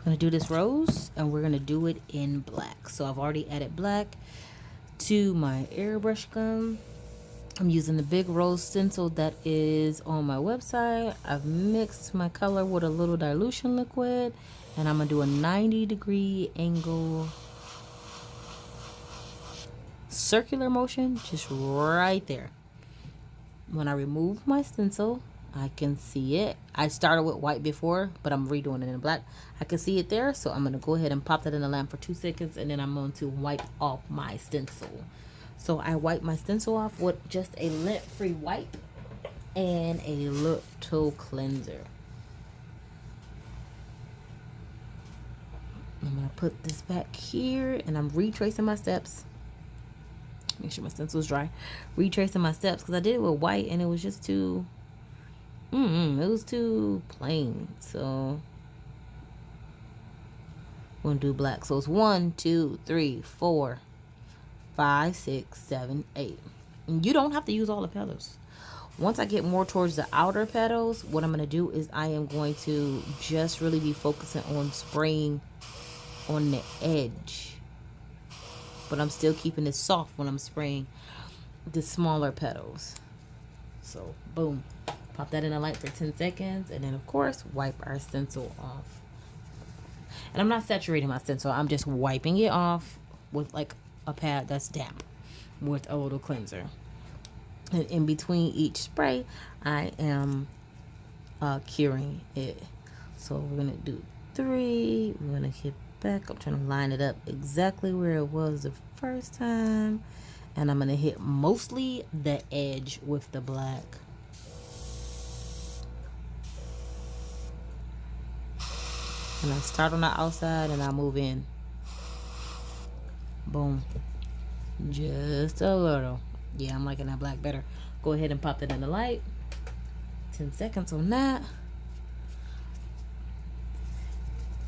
I'm gonna do this rose and we're gonna do it in black. So I've already added black to my airbrush gum. I'm using the big rose stencil that is on my website. I've mixed my color with a little dilution liquid and I'm gonna do a 90-degree angle circular motion just right there. When I remove my stencil, I can see it. I started with white before, but I'm redoing it in black. I can see it there, so I'm gonna go ahead and pop that in the lamp for 2 seconds, and then I'm going to wipe off my stencil. So I wipe my stencil off with just a lint-free wipe and a little cleanser. I'm gonna put this back here, and I'm retracing my steps. Make sure my stencil is dry. Retracing my steps because I did it with white and it was just too it was too plain. So I'm gonna do black. So it's 1, 2, 3, 4, 5, 6, 7, 8. And you don't have to use all the petals. Once I get more towards the outer petals, what I'm gonna do is I am going to just really be focusing on spraying on the edge. But I'm still keeping it soft when I'm spraying the smaller petals. So boom, pop that in the light for 10 seconds, and then of course wipe our stencil off. And I'm not saturating my stencil, I'm just wiping it off with like a pad that's damp with a little cleanser. And in between each spray, I am curing it. So we're gonna do 3, we're gonna hit back. I'm trying to line it up exactly where it was the first time, and I'm gonna hit mostly the edge with the black. And I start on the outside and I move in. Boom. Just a little. Yeah, I'm liking that black better. Go ahead and pop that in the light. 10 seconds on that.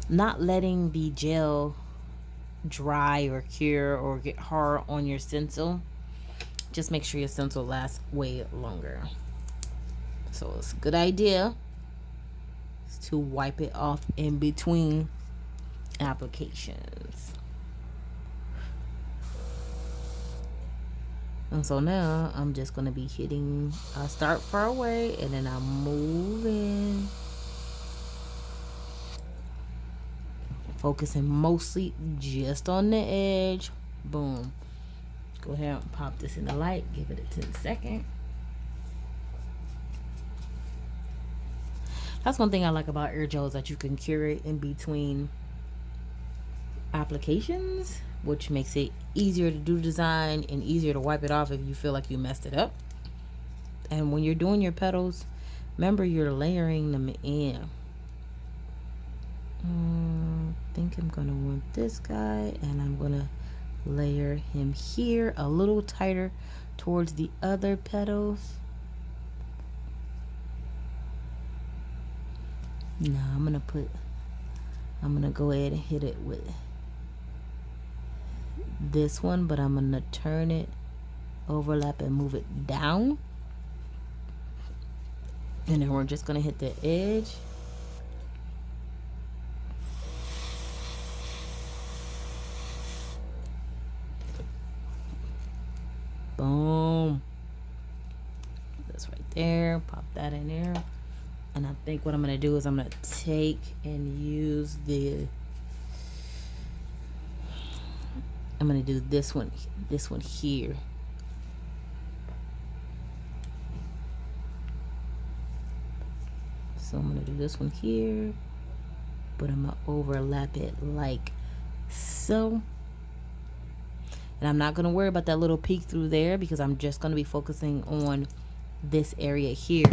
Not letting the gel dry or cure or get hard on your stencil. Just make sure your stencil lasts way longer. So it's a good idea to wipe it off in between applications. And so now I'm just going to be hitting, I start far away and then I move in. Focusing mostly just on the edge. Boom. Go ahead and pop this in the light. Give it a 10 second. That's one thing I like about Airgel, is that you can cure it in between applications, which makes it easier to do design and easier to wipe it off if you feel like you messed it up. And when you're doing your petals, remember you're layering them in. I think I'm gonna want this guy, and I'm gonna layer him here a little tighter towards the other petals. Now I'm gonna go ahead and hit it with this one, but I'm gonna turn it, overlap, and move it down, and then we're just gonna hit the edge. Boom. That's right there. Pop that in there. And I think what I'm going to do is I'm going to take and use I'm going to do this one here. So I'm going to do this one here, but I'm going to overlap it like so. And I'm not going to worry about that little peek through there because I'm just going to be focusing on this area here.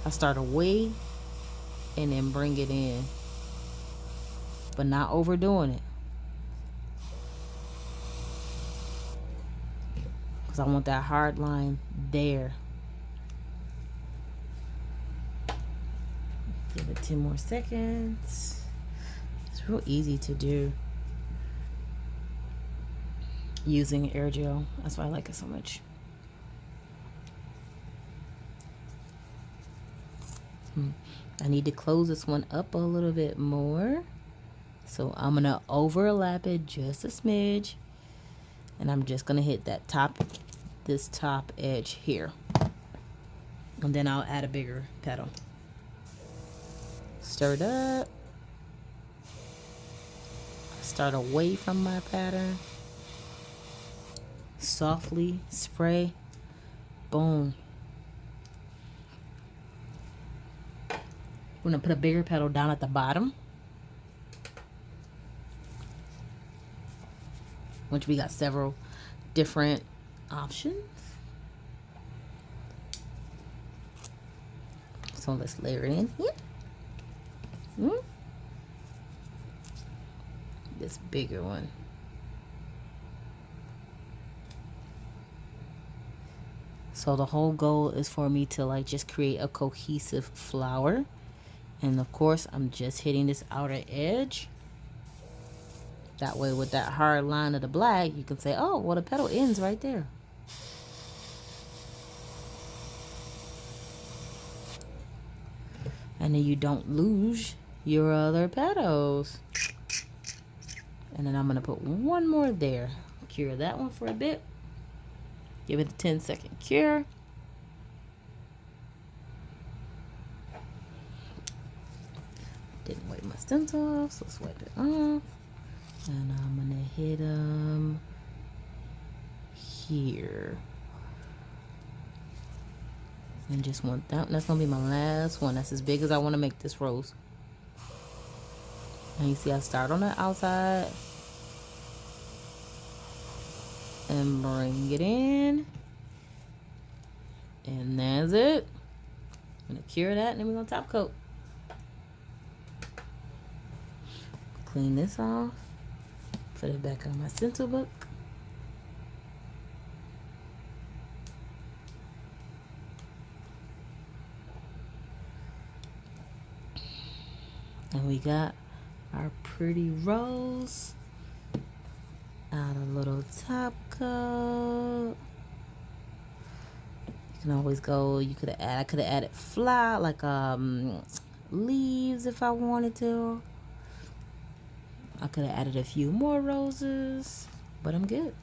I start away and then bring it in, but not overdoing it, because I want that hard line there. Give it 10 more seconds. It's real easy to do using Airgel. That's why I like it so much. I need to close this one up a little bit more. So I'm gonna overlap it just a smidge. And I'm just gonna hit that this top edge here. And then I'll add a bigger petal. Stir it up. Start away from my pattern. Softly spray. Boom. We're gonna put a bigger petal down at the bottom, which we got several different options. So let's layer it in here. This bigger one. So the whole goal is for me to like just create a cohesive flower. And of course, I'm just hitting this outer edge. That way with that hard line of the black, you can say, oh, well, the petal ends right there. And then you don't lose your other petals. And then I'm gonna put one more there. Cure that one for a bit. Give it a 10-second cure. Didn't wipe my stencil off, so let's wipe it off. And I'm gonna hit them here. And just want that. That's gonna be my last one. That's as big as I want to make this rose. And you see I start on the outside and bring it in. And that's it. I'm gonna cure that and then we're gonna top coat. Clean this off. Put it back on my stencil book. And we got our pretty rose. Add a little top coat. You can always go, you could add, I could have added flower, like leaves if I wanted to. I could have added a few more roses, but I'm good.